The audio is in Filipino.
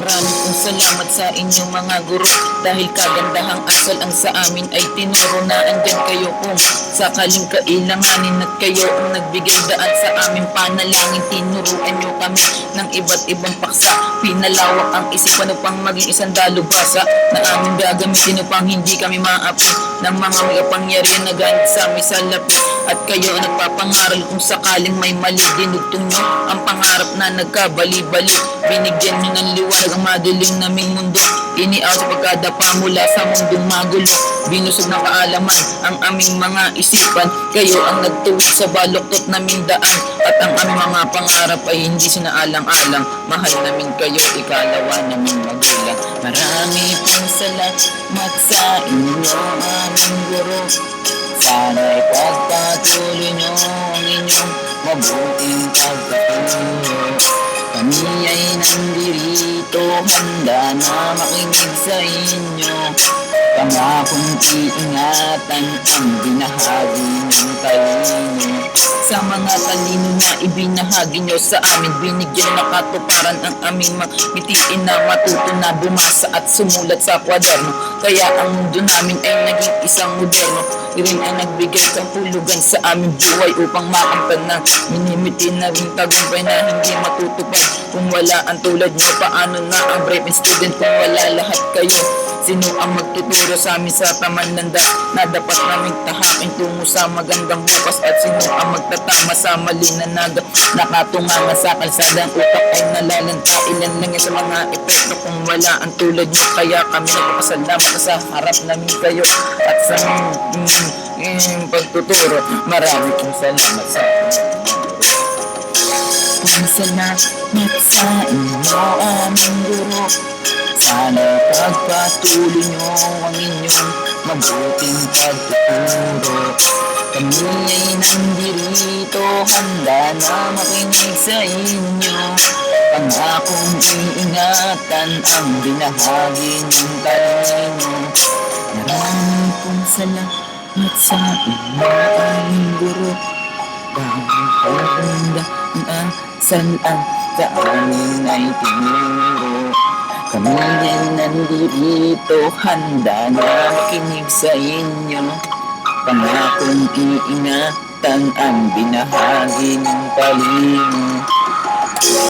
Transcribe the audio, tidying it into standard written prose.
Maraming pong salamat sa inyong mga guro, dahil kagandahang asal ang sa amin ay tinuro na andyan kayo kung sakaling kailanganin, at kayo ang nagbigay daan sa aming panalangin. Tinuruan nyo kami ng iba't ibang paksa, pinalawak ang isipan upang maging isang dalubhasa na aming gagamitin upang hindi kami maapi ng mga may kapangyarihan na ganit sa aming salapi. At kayo ang nagpapangaral kung sakaling may mali, dinugtong nyo ang pangarap na nagkabali-bali. Binigyan nyo ng liwanag ang madilim naming mundo, iniaw sa pagkadapa mula sa mundong magulo. Binusog ng kaalaman ang aming mga isipan, kayo ang nagtuwid sa baluktot naming daan, at ang aming mga pangarap ay hindi sinaalang-alang. Mahal namin kayo, ikalawa naming magulang. Marami pong salamat sa inyo aming guro, sana'y pagpatuloy nyo ang inyong mabuting pagtuturo. Kami ay nandirito, handa na makinig sa inyo. Pangakong iingatan ang binahagi ng talino. Sa mga talino na ibinahagi nyo sa amin, binigyan na katuparan ang aming mitiin na matuto na bumasa at sumulat sa kwaderno. Kaya ang mundo namin ay naging isang moderno. Iyon ay nagbigay kapulugan sa aming buhay upang makamtan ng minimitin na ring tagumpay na hindi matutupad kung wala ang tulad nyo. Paano na ang brave student kung wala lahat kayo? Sino ang magtuturo sa amin sa tamang landas na dapat naming tahakin tungo sa magandang bukas? At sino ang magtatama sa mali na nakatunganga sa kalsadang utak ay nalalanta? Ilan lang yan sa mga epekto kung wala ang tulad nyo. Kaya kami nagpapasalamat na sa harap namin kayo at sa pagtuturo. Marami pong salamat sa salamat sa inyo aming guro, sana pagpatuloy nyo ang inyong mabuting pagtuturo. Kami ay nandirito, handa na makinig sa inyo. Pangakong iingatan ang binahagi ng talino. Maraming pong salamat sa inyo aming guro, dahil kagandahang asal ang sa amin ay tinuro. Kami ay nandirito, handa na makinig sa inyo. Pangakong iingatan ang binahagi ng talino.